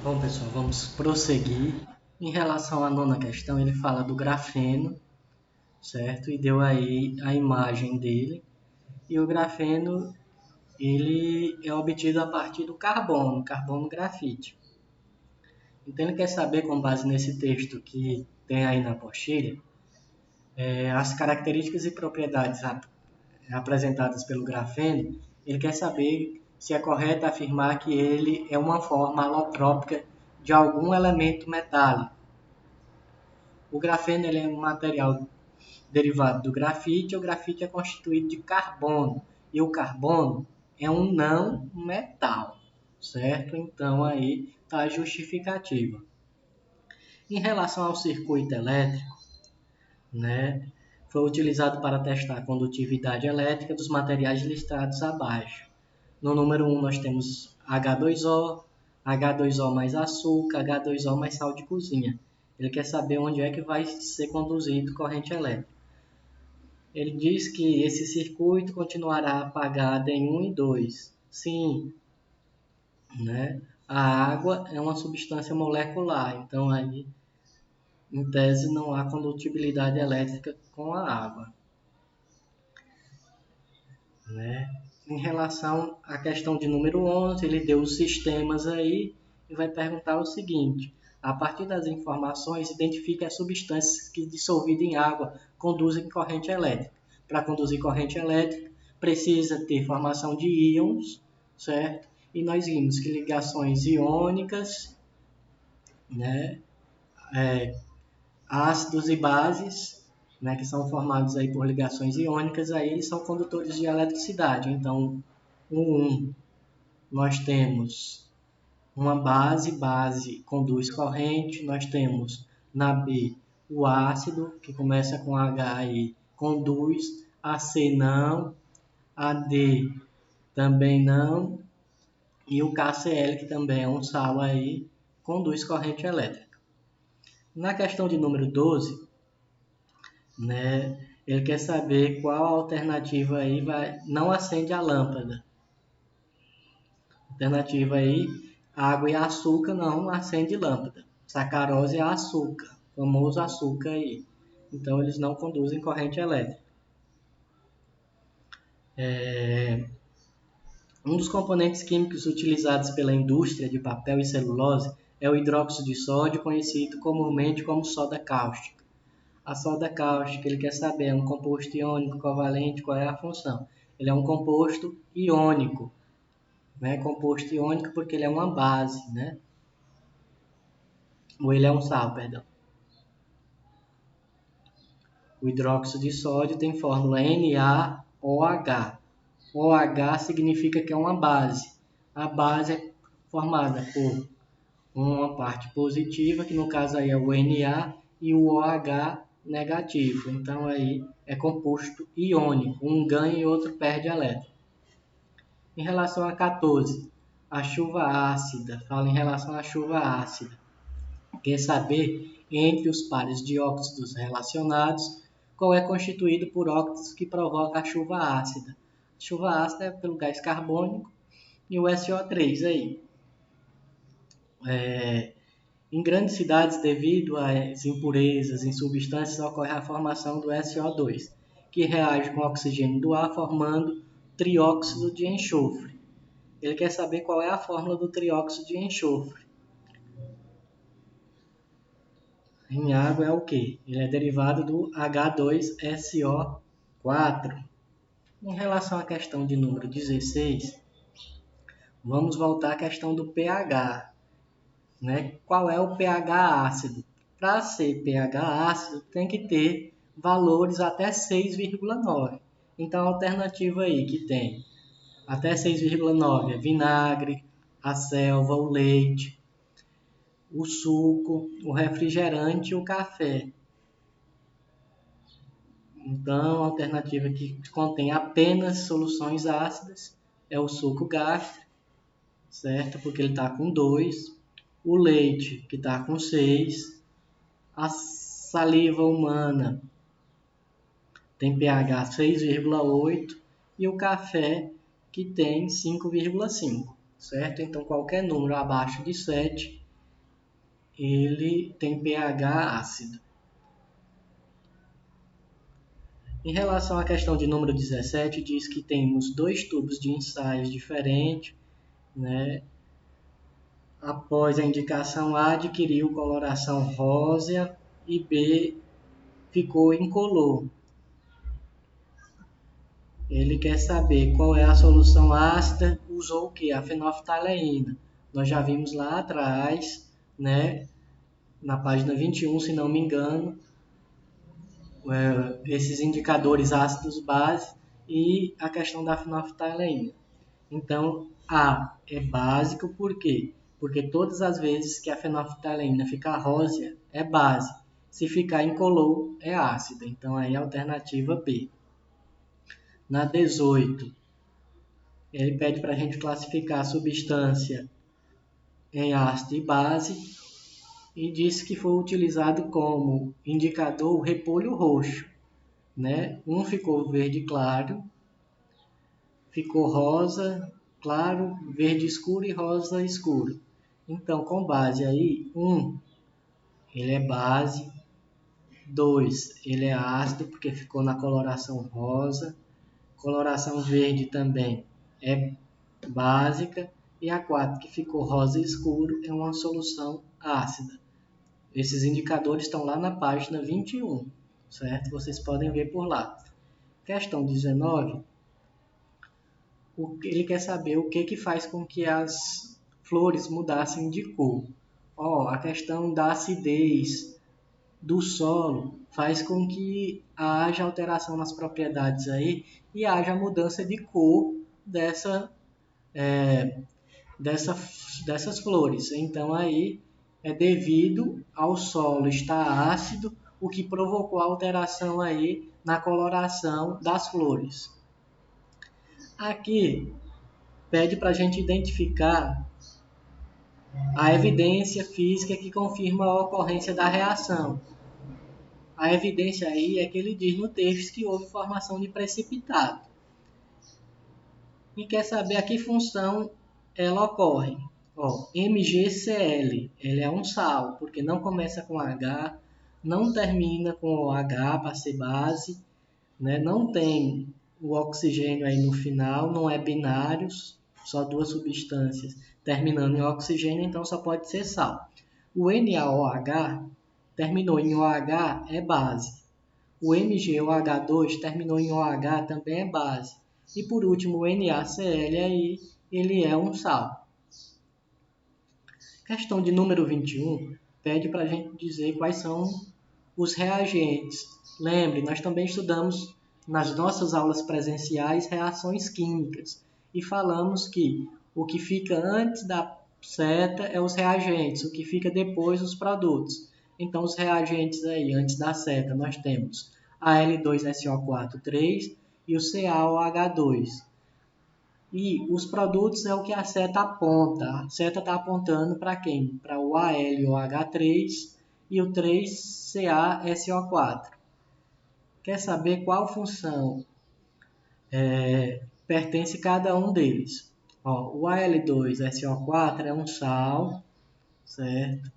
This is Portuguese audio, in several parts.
Bom, pessoal, vamos prosseguir. Em relação à nona questão, ele fala do grafeno, certo? E deu aí a imagem dele. E o grafeno, ele é obtido a partir do carbono grafite. Então, ele quer saber, com base nesse texto que tem aí na apostila, as características e propriedades apresentadas pelo grafeno. Ele quer saber se é correto afirmar que ele é uma forma alotrópica de algum elemento metálico. O grafeno ele é um material derivado do grafite. O grafite é constituído de carbono e o carbono é um não metal, certo? Então aí está a justificativa. Em relação ao circuito elétrico, né, foi utilizado para testar a condutividade elétrica dos materiais listados abaixo. No número 1 nós temos H2O, H2O mais açúcar, H2O mais sal de cozinha. Ele quer saber onde é que vai ser conduzido corrente elétrica. Ele diz que esse circuito continuará apagado em 1 e 2. Sim, né? A água é uma substância molecular, então aí, em tese, não há condutibilidade elétrica com a água, né? Em relação à questão de número 11, ele deu os sistemas aí e vai perguntar o seguinte: a partir das informações, identifique as substâncias que, dissolvidas em água, conduzem corrente elétrica. Para conduzir corrente elétrica, precisa ter formação de íons, certo? E nós vimos que ligações iônicas, né, ácidos e bases, né, que são formados aí por ligações iônicas, aí eles são condutores de eletricidade. Então, no 1, nós temos uma base conduz corrente. Nós temos na B o ácido, que começa com H e conduz. A C não, a D também não, e o KCl, que também é um sal aí, conduz corrente elétrica. Na questão de número 12, né, ele quer saber qual alternativa aí não acende a lâmpada. Alternativa aí, água e açúcar não acende lâmpada. Sacarose é açúcar, famoso açúcar aí. Então eles não conduzem corrente elétrica. Um dos componentes químicos utilizados pela indústria de papel e celulose é o hidróxido de sódio, conhecido comumente como soda cáustica. A soda cáustica, ele quer saber, é um composto iônico covalente, qual é a função? Ele é um composto iônico, né? Composto iônico porque ele é uma base, né? Ou ele é um sal, perdão. O hidróxido de sódio tem fórmula NaOH. OH significa que é uma base. A base é formada por uma parte positiva, que no caso aí é o Na, e o OH negativo. Então aí é composto iônico, um ganha e outro perde elétron. Em relação a 14, a chuva ácida, fala em relação à chuva ácida. Quer saber, entre os pares de óxidos relacionados, qual é constituído por óxidos que provoca a chuva ácida. A chuva ácida é pelo gás carbônico e o SO3 aí. Em grandes cidades, devido às impurezas em substâncias, ocorre a formação do SO2, que reage com o oxigênio do ar, formando trióxido de enxofre. Ele quer saber qual é a fórmula do trióxido de enxofre. Em água é o quê? Ele é derivado do H2SO4. Em relação à questão de número 16, vamos voltar à questão do pH. Né? Qual é o pH ácido? Para ser pH ácido, tem que ter valores até 6,9. Então, a alternativa aí que tem até 6,9 é vinagre, a selva, o leite, o suco, o refrigerante e o café. Então, a alternativa que contém apenas soluções ácidas é o suco gástrico, certo? Porque ele está com 2. O leite, que está com 6. A saliva humana tem pH 6,8. E o café, que tem 5,5. Certo? Então, qualquer número abaixo de 7 ele tem pH ácido. Em relação à questão de número 17, diz que temos dois tubos de ensaios diferentes, né? Após a indicação A, adquiriu coloração rosa e B ficou incolor. Ele quer saber qual é a solução ácida, usou o que? A fenolftaleína. Nós já vimos lá atrás, né, na página 21, se não me engano, esses indicadores ácidos base e a questão da fenolftaleína. Então, A é básico, por quê? Porque todas as vezes que a fenolftaleína ficar rosa, é base. Se ficar incolor, é ácida. Então, aí a alternativa B. Na 18, ele pede para a gente classificar a substância em ácido e base e disse que foi utilizado como indicador o repolho roxo, né? Um ficou verde claro, ficou rosa claro, verde escuro e rosa escuro. Então, com base aí, 1, ele é base, 2, ele é ácido, porque ficou na coloração rosa, coloração verde também é básica, e a 4, que ficou rosa escuro, é uma solução ácida. Esses indicadores estão lá na página 21, certo? Vocês podem ver por lá. Questão 19, ele quer saber o que faz com que as flores mudassem de cor. A questão da acidez do solo faz com que haja alteração nas propriedades aí e haja mudança de cor dessas flores. Então aí é devido ao solo estar ácido, o que provocou a alteração aí na coloração das flores. Aqui pede para a gente identificar a evidência física que confirma a ocorrência da reação. A evidência aí é que ele diz no texto que houve formação de precipitado. E quer saber a que função ela ocorre. MgCl, ele é um sal, porque não começa com H, não termina com OH para ser base, né? Não tem o oxigênio aí no final, não é binário, só duas substâncias terminando em oxigênio, então só pode ser sal. O NaOH terminou em OH, é base. O MgOH2 terminou em OH, também é base. E por último, o NaCl aí, ele é um sal. Questão de número 21 pede para a gente dizer quais são os reagentes. Lembre, nós também estudamos nas nossas aulas presenciais reações químicas e falamos que o que fica antes da seta é os reagentes, o que fica depois os produtos. Então, os reagentes aí, antes da seta, nós temos Al2SO4, 3 e o CaOH2. E os produtos é o que a seta aponta. A seta está apontando para quem? Para o AlOH3 e o 3CaSO4. Quer saber qual função pertence cada um deles? O Al2SO4 é um sal, certo?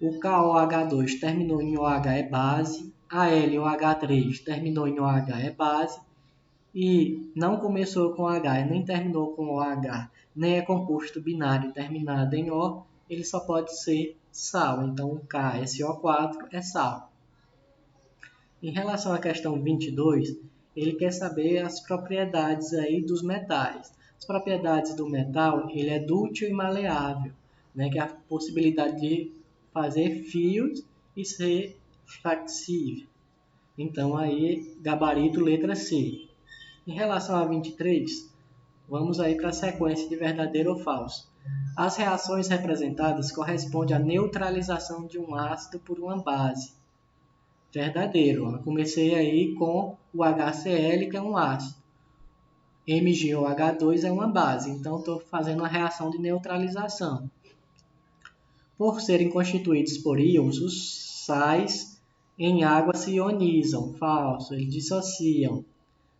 O KOH2 terminou em OH, é base. AlOH3 terminou em OH, é base. E não começou com H e nem terminou com OH, nem é composto binário terminado em O, ele só pode ser sal. Então, o KSO4 é sal. Em relação à questão 22, ele quer saber as propriedades aí dos metais. As propriedades do metal, ele é dúctil e maleável, né, que é a possibilidade de fazer fios e ser flexível. Então, aí, gabarito letra C. Em relação a 23, vamos aí para a sequência de verdadeiro ou falso. As reações representadas correspondem à neutralização de um ácido por uma base. Verdadeiro. Eu comecei aí com o HCl, que é um ácido. MgOH2 é uma base, então estou fazendo a reação de neutralização. Por serem constituídos por íons, os sais em água se ionizam. Falso, eles dissociam.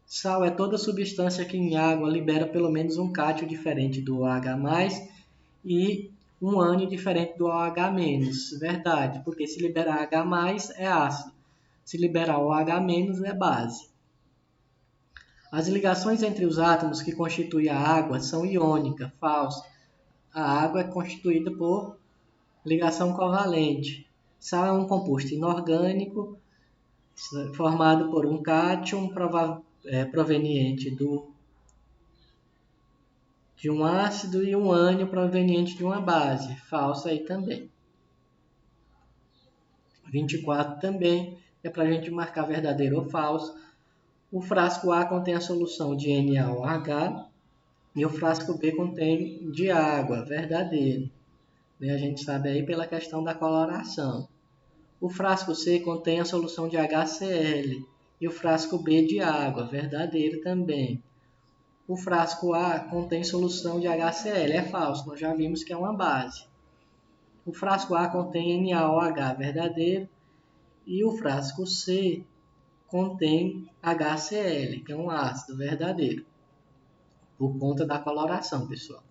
Sal é toda substância que em água libera pelo menos um cátion diferente do OH+, e um ânion diferente do OH-, verdade, porque se liberar H+, é ácido, se liberar OH- é base. As ligações entre os átomos que constituem a água são iônicas, falso. A água é constituída por ligação covalente. Sal é um composto inorgânico formado por um cátion proveniente de um ácido e um ânion proveniente de uma base. Falso aí também. 24 também é para a gente marcar verdadeiro ou falso. O frasco A contém a solução de NaOH e o frasco B contém de água, verdadeiro. A gente sabe aí pela questão da coloração. O frasco C contém a solução de HCl e o frasco B de água, verdadeiro também. O frasco A contém solução de HCl, é falso, nós já vimos que é uma base. O frasco A contém NaOH, verdadeiro. E o frasco C contém HCl, que é um ácido, verdadeiro. Por conta da coloração, pessoal.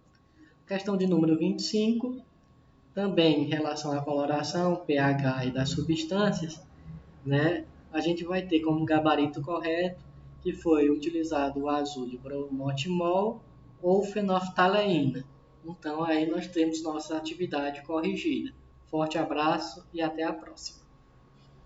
Questão de número 25. Também em relação à coloração, pH e das substâncias, né, a gente vai ter como gabarito correto que foi utilizado o azul de bromotimol ou fenolftaleína. Então aí nós temos nossa atividade corrigida. Forte abraço e até a próxima.